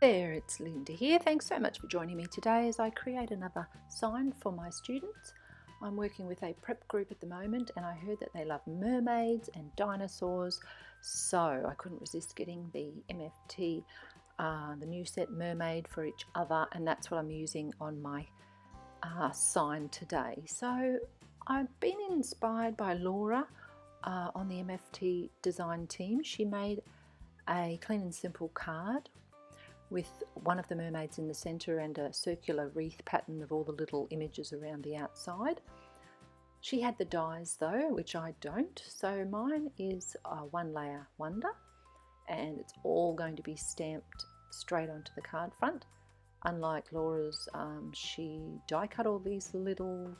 there, it's Linda here. Thanks so much for joining me today as I create another sign for my students. I'm working with a prep group at the moment and I heard that they love mermaids and dinosaurs, so I couldn't resist getting the MFT, the new set Mermaid for each other, and that's what I'm using on my sign today. So I've been inspired by Laura on the MFT design team. She made a clean and simple card with one of the mermaids in the centre and a circular wreath pattern of all the little images around the outside. She had the dies though, which I don't, so mine is a one layer wonder and it's all going to be stamped straight onto the card front. Unlike Laura's, she die cut all these little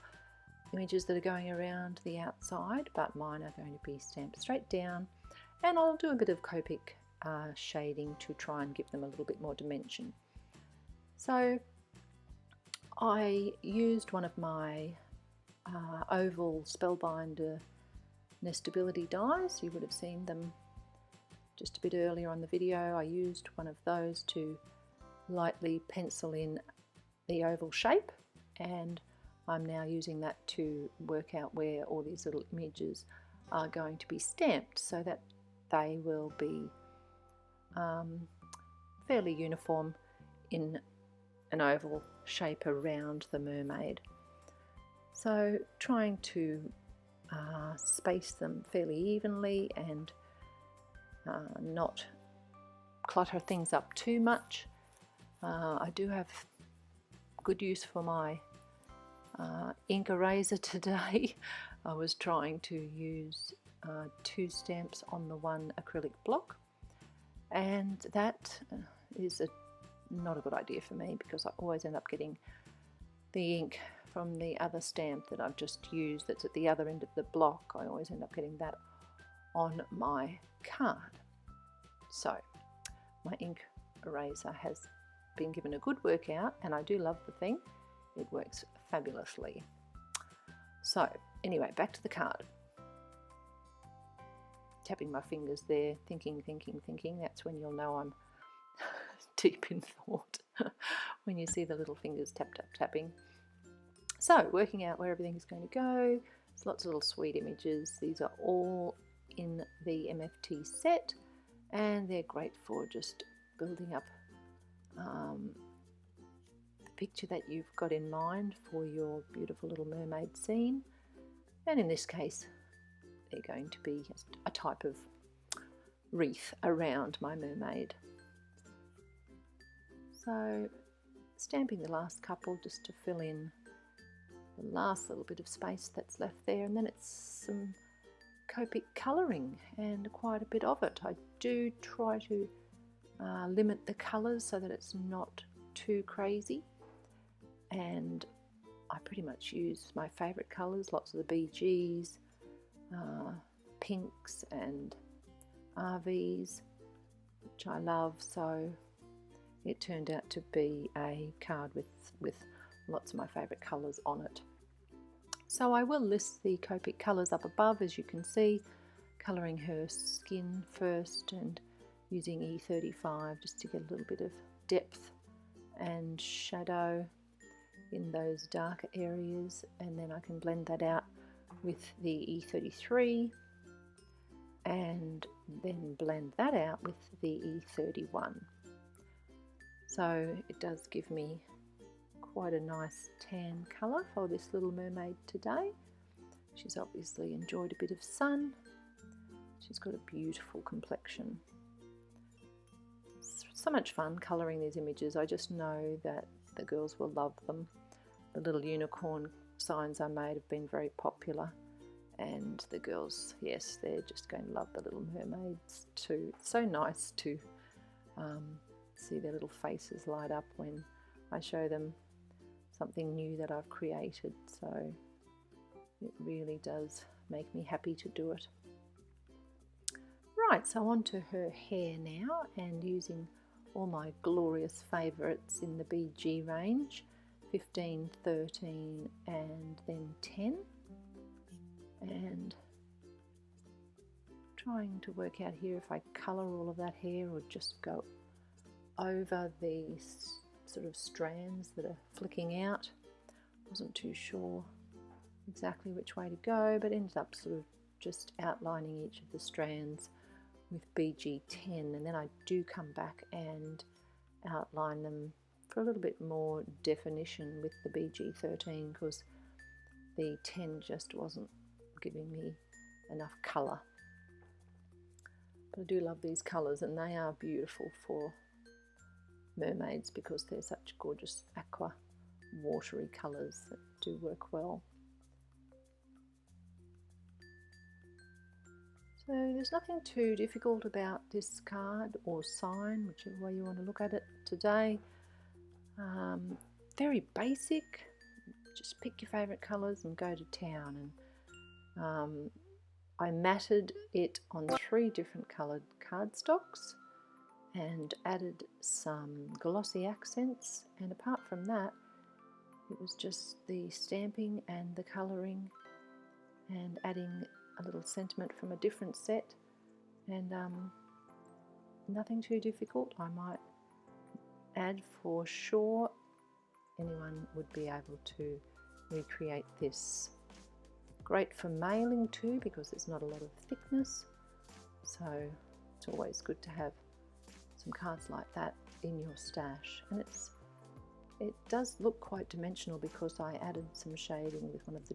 images that are going around the outside, but mine are going to be stamped straight down, and I'll do a bit of Copic shading to try and give them a little bit more dimension. So I used one of my oval Spellbinder nestability dies. You would have seen them just a bit earlier on the video. I used one of those to lightly pencil in the oval shape, and I'm now using that to work out where all these little images are going to be stamped so that they will be fairly uniform in an oval shape around the mermaid. So trying to space them fairly evenly and not clutter things up too much. I do have good use for my ink eraser today. I was trying to use 2 stamps on the one acrylic block, and that is not a good idea for me because I always end up getting the ink from the other stamp that I've just used that's at the other end of the block. I always end up getting that on my card. So my ink eraser has been given a good workout and I do love the thing. It works fabulously. So anyway, back to the card. Tapping my fingers there, thinking. That's when you'll know I'm deep in thought, when you see the little fingers tapping. So working out where everything's going to go. There's lots of little sweet images. These are all in the MFT set and they're great for just building up the picture that you've got in mind for your beautiful little mermaid scene. And in this case, they're going to be a type of wreath around my mermaid. So stamping the last couple just to fill in the last little bit of space that's left there, and then it's some Copic colouring and quite a bit of it. I do try to limit the colours so that it's not too crazy, and I pretty much use my favourite colours, lots of the BGs, pinks and RVs, which I love, so it turned out to be a card with lots of my favourite colours on it. So I will list the Copic colours up above, as you can see, colouring her skin first and using E35 just to get a little bit of depth and shadow in those darker areas, and then I can blend that out with the E33 and then blend that out with the E31. So it does give me quite a nice tan colour for this little mermaid today. She's obviously enjoyed a bit of sun. She's got a beautiful complexion. It's so much fun colouring these images. I just know that the girls will love them. The little unicorn signs I made have been very popular, and the girls, yes, they're just going to love the little mermaids too. It's so nice to see their little faces light up when I show them something new that I've created, so it really does make me happy to do it. Right, so on to her hair now, and using all my glorious favourites in the BG range, 15, 13 and then 10, and trying to work out here if I colour all of that hair or just go over the sort of strands that are flicking out. Wasn't too sure exactly which way to go, but ended up sort of just outlining each of the strands with BG10, and then I do come back and outline them for a little bit more definition with the BG13, because the 10 just wasn't giving me enough colour. But I do love these colours, and they are beautiful for mermaids because they're such gorgeous aqua watery colours that do work well. So there's nothing too difficult about this card or sign, whichever way you want to look at it today. Very basic, just pick your favourite colours and go to town. And I matted it on 3 different coloured cardstocks and added some glossy accents, and apart from that it was just the stamping and the colouring and adding a little sentiment from a different set, and nothing too difficult. I might add for sure anyone would be able to recreate this. Great for mailing too because there's not a lot of thickness, so it's always good to have some cards like that in your stash. And it does look quite dimensional because I added some shading with one of the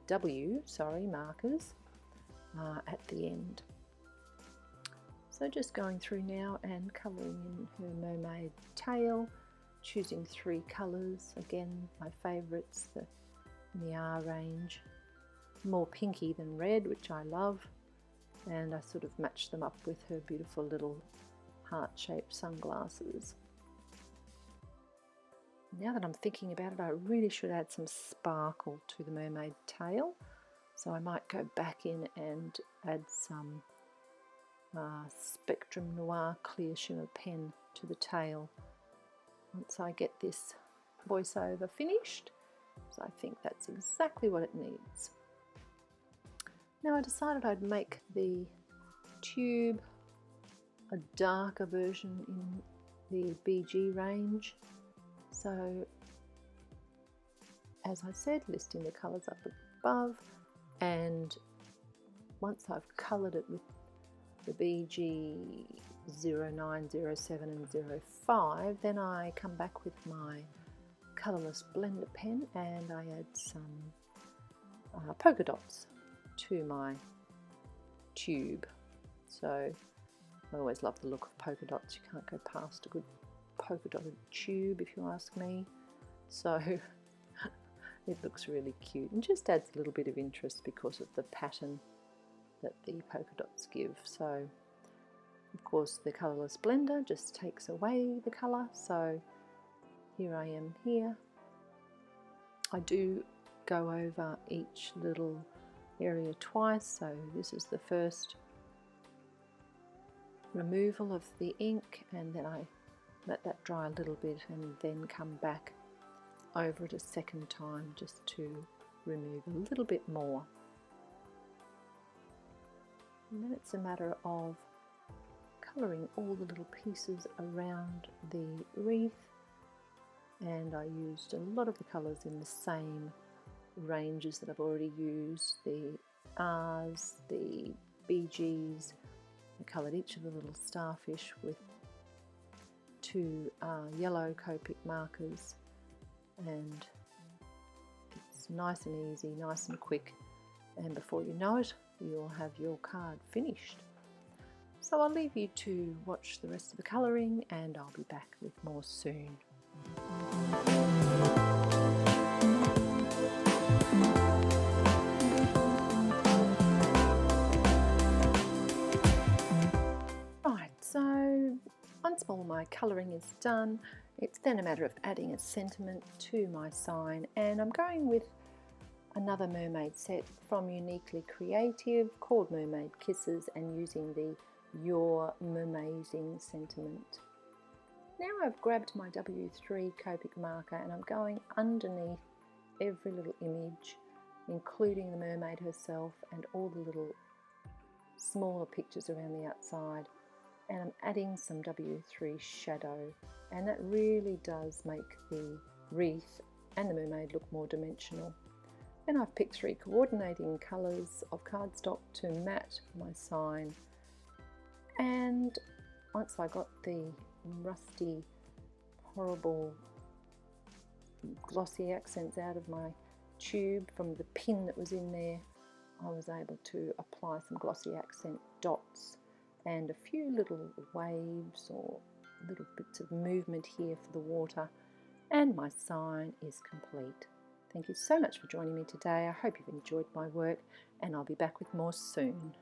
W markers at the end. So just going through now and colouring in her mermaid tail, choosing 3 colours, again my favourites, in the R range, more pinky than red, which I love, and I sort of matched them up with her beautiful little heart-shaped sunglasses. Now that I'm thinking about it, I really should add some sparkle to the mermaid tail, so I might go back in and add some Spectrum Noir Clear Shimmer pen to the tail once I get this voiceover finished, so I think that's exactly what it needs. Now I decided I'd make the tube a darker version in the BG range. So, as I said, listing the colours up above, and once I've coloured it with the BG 09, 07 and 05, then I come back with my colourless blender pen and I add some polka dots to my tube. So I always love the look of polka dots. You can't go past a good polka dotted tube if you ask me, so it looks really cute and just adds a little bit of interest because of the pattern that the polka dots give. So of course the colourless blender just takes away the colour, so here I am here. I do go over each little area twice, so this is the first removal of the ink, and then I let that dry a little bit and then come back over it a second time just to remove a little bit more. And then it's a matter of colouring all the little pieces around the wreath, and I used a lot of the colours in the same ranges that I've already used, the R's, the BG's. I coloured each of the little starfish with 2 yellow Copic markers, and it's nice and easy, nice and quick, and before you know it you'll have your card finished. So I'll leave you to watch the rest of the colouring and I'll be back with more soon. Right, so once all my colouring is done, it's then a matter of adding a sentiment to my sign, and I'm going with another mermaid set from Uniquely Creative called Mermaid Kisses and using the Your Mermazing sentiment. Now I've grabbed my W3 Copic marker and I'm going underneath every little image, including the mermaid herself and all the little smaller pictures around the outside, and I'm adding some W3 shadow, and that really does make the wreath and the mermaid look more dimensional. Then I've picked 3 coordinating colours of cardstock to mat my sign, and once I got the rusty, horrible glossy accents out of my tube from the pin that was in there, I was able to apply some glossy accent dots and a few little waves or little bits of movement here for the water, and my sign is complete. Thank you so much for joining me today. I hope you've enjoyed my work, and I'll be back with more soon.